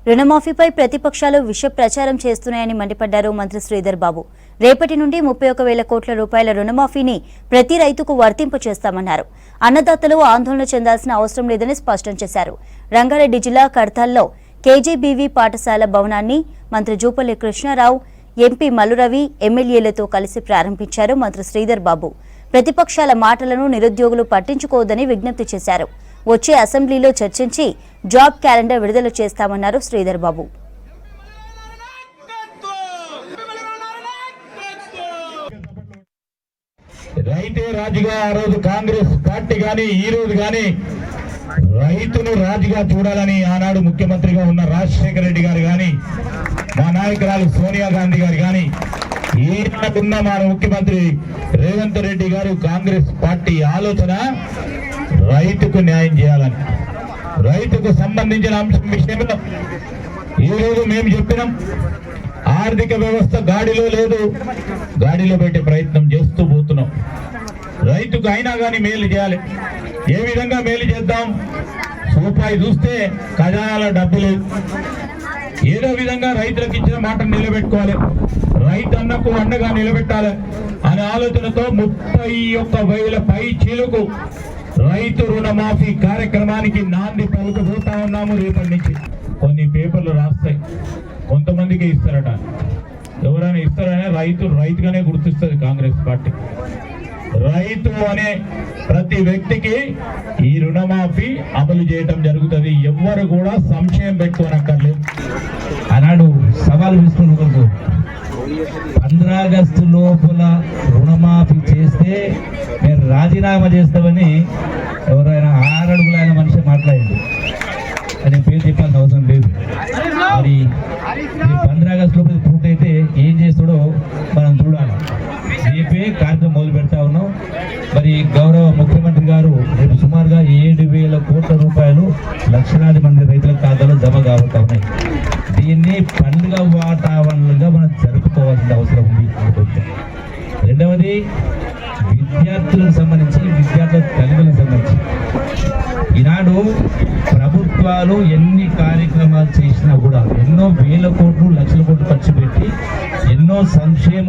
రుణమాఫీపై ప్రతిపక్షాలు విష ప్రచారం చేస్తున్నాయని మండిపడ్డారు మంత్రి శ్రీధర్ బాబు. రేపటి నుండి 31,000 కోట్ల రూపాయల రుణమాఫీని ప్రతి రైతుకు వర్తింపు చేస్తామన్నారు. అన్నదాతలు ఆందోళన చెందాల్సిన అవసరం లేదని స్పష్టం చేశారు. రంగారెడ్డి జిల్లా కడతాల్లో కేజీబీవీ పాఠశాల భవనాన్ని మంత్రి జూపల్లి కృష్ణారావు, ఎంపీ మల్లురవి ఎమ్మెల్యేలతో కలిసి ప్రారంభించారు మంత్రి శ్రీధర్ బాబు. ప్రతిపక్షాల మాటలను నిరుద్యోగులు పట్టించుకోవద్దని విజ్ఞప్తి చేశారు. వచ్చే అసెంబ్లీలో చర్చించి జాబ్ క్యాలెండర్ విడుదల చేస్తామన్నారు శ్రీధర్ బాబు. రైతే రాజుగా ఆ రోజు కాంగ్రెస్ పార్టీ గాని ఈ రోజు గాని రైతును రాజుగా చూడాలని ఆనాడు ముఖ్యమంత్రిగా ఉన్న రాజశేఖర రెడ్డి గారు గాని మా నాయకురాలు సోనియా గాంధీ గారు గాని ఈనాడున్న మా ముఖ్యమంత్రి రేవంత్ రెడ్డి గారు కాంగ్రెస్ పార్టీ ఆలోచన రైతుకు న్యాయం చేయాలని, రైతుకు సంబంధించిన అంశం విషయంలో ఈరోజు మేము చెప్పినాం. ఆర్థిక వ్యవస్థ గాడిలో లేదు, గాడిలో పెట్టే ప్రయత్నం చేస్తూ పోతున్నాం. రైతుకు అయినా కానీ మేలు చేయాలి. ఏ విధంగా మేలు చేద్దాం? రూపాయి చూస్తే ఖజానాలో డబ్బు లేదు. ఏదో విధంగా రైతులకు ఇచ్చిన మాటను నిలబెట్టుకోవాలి, రైతు అన్నకు అండగా నిలబెట్టాలి అనే ఆలోచనతో 31,000 పై చీలకు రైతు రుణమాఫీ కార్యక్రమానికి నాంది పలుకుపోతా ఉన్నాము. రేపటి నుంచి కొన్ని పేపర్లు రాస్తాయి, కొంతమందికి ఇస్తారట. ఎవరైనా ఇస్తారనే రైతుగానే గుర్తిస్తుంది కాంగ్రెస్ పార్టీ. రైతు అనే ప్రతి వ్యక్తికి ఈ రుణమాఫీ అమలు చేయటం జరుగుతుంది. ఎవ్వరు కూడా సంశయం పెట్టుకోనక్కర్లేదు. ఆనాడు సవాల్ విస్తున్నారు, 15 ఆగస్టు లోపల రుణమాఫీ చేస్తే నేను రాజీనామా చేస్తామని ఎవరైనా 6 అడుగుల ఆయన మనిషి మాట్లాడింది. అని పేరు చెప్పాల్సిన అవసరం లేదు. మరి 15 ఆగస్టు లోపల పూర్తయితే ఏం చేస్తాడో మనం చూడాలి. రేపే కార్యక్రమం మొదలు పెడతా ఉన్నాం. మరి గౌరవ ముఖ్యమంత్రి గారు రేపు సుమారుగా 7,000 కోట్ల రూపాయలు లక్షలాది మంది రైతుల ఖాతాలో జమ కాబోతా ఉన్నాయి. దీన్ని పండుగ వాతావరణంగా మనం జరుపుకోవాల్సిన అవసరం ఉంది అనుకుంటే. రెండవది, విద్యార్థులకు సంబంధించి, విద్యార్థుల తల్లిదండ్రులకు సంబంధించి ఈనాడు ప్రభుత్వాలు ఎన్ని కార్యక్రమాలు చేసినా కూడా ఎన్నో వేల కోట్లు, లక్షల కోట్లు ఖర్చు పెట్టి ఎన్నో సంక్షేమ